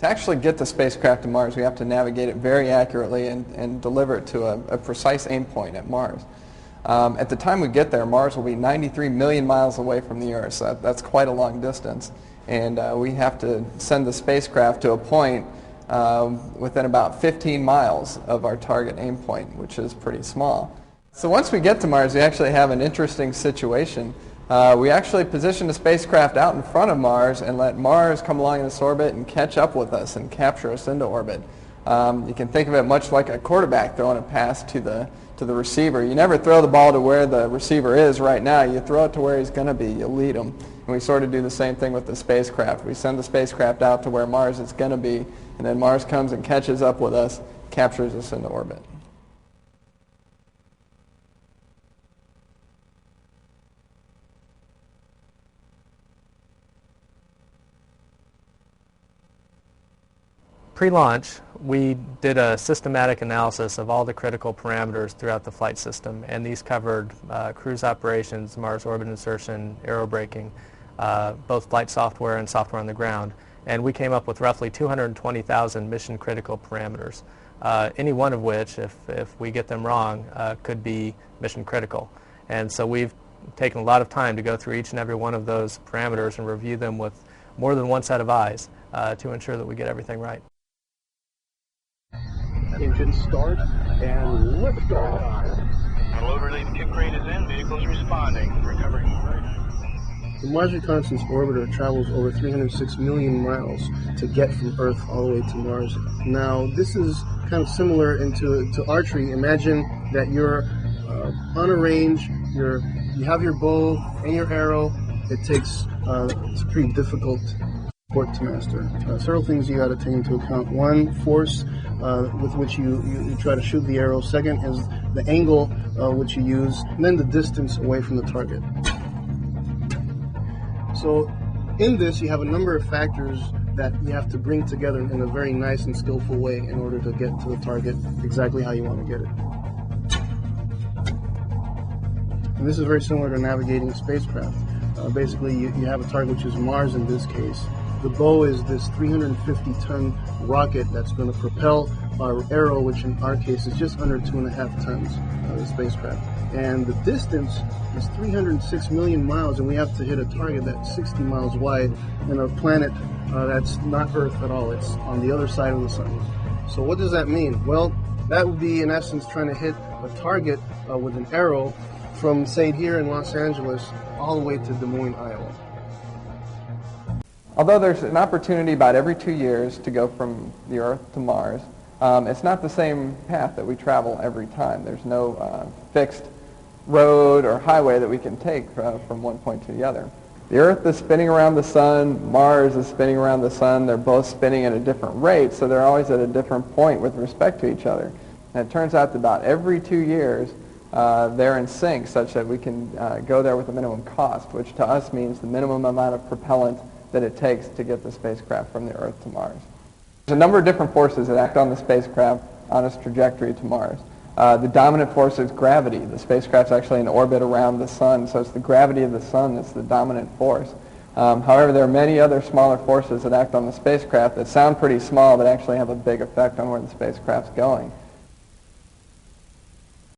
To actually get the spacecraft to Mars, we have to navigate it very accurately and deliver it to a precise aim point at Mars. At the time we get there, Mars will be 93 million miles away from the Earth, so that's quite a long distance. And we have to send the spacecraft to a point within about 15 miles of our target aim point, which is pretty small. So once we get to Mars, we actually have an interesting situation. We actually position the spacecraft out in front of Mars and let Mars come along in this orbit and catch up with us and capture us into orbit. You can think of it much like a quarterback throwing a pass to the receiver. You never throw the ball to where the receiver is right now. You throw it to where he's going to be. You lead him. And we sort of do the same thing with the spacecraft. We send the spacecraft out to where Mars is going to be, and then Mars comes and catches up with us, captures us into orbit. Pre-launch, we did a systematic analysis of all the critical parameters throughout the flight system, and these covered cruise operations, Mars orbit insertion, aerobraking, both flight software and software on the ground. And we came up with roughly 220,000 mission critical parameters, any one of which, if we get them wrong, could be mission critical. And so we've taken a lot of time to go through each and every one of those parameters and review them with more than one set of eyes to ensure that we get everything right. Engine start and liftoff. Load relief kick crane is in. Vehicles responding. Recovering. The Mars Reconnaissance Orbiter travels over 306 million miles to get from Earth all the way to Mars. Now, this is kind of similar to archery. Imagine that you're on a range. You have your bow and your arrow. It's a pretty difficult sport to master. Several things you got to take into account. One, force with which you try to shoot the arrow. Second is the angle which you use, and then the distance away from the target. So in this, you have a number of factors that you have to bring together in a very nice and skillful way in order to get to the target exactly how you want to get it. And this is very similar to navigating a spacecraft. Basically, you have a target, which is Mars in this case. The bow is this 350-ton rocket that's going to propel our arrow, which in our case is just under 2.5 tons of the spacecraft. And the distance is 306 million miles, and we have to hit a target that's 60 miles wide in a planet that's not Earth at all. It's on the other side of the sun. So what does that mean? Well, that would be, in essence, trying to hit a target with an arrow from, say, here in Los Angeles all the way to Des Moines, Iowa. Although there's an opportunity about every 2 years to go from the Earth to Mars, it's not the same path that we travel every time. There's no fixed road or highway that we can take from one point to the other. The Earth is spinning around the Sun, Mars is spinning around the Sun. They're both spinning at a different rate, so they're always at a different point with respect to each other. And it turns out that about every 2 years, they're in sync such that we can go there with a minimum cost, which to us means the minimum amount of propellant that it takes to get the spacecraft from the Earth to Mars. There's a number of different forces that act on the spacecraft on its trajectory to Mars. The dominant force is gravity. The spacecraft's actually in orbit around the Sun, so it's the gravity of the Sun that's the dominant force. However, there are many other smaller forces that act on the spacecraft that sound pretty small but actually have a big effect on where the spacecraft's going.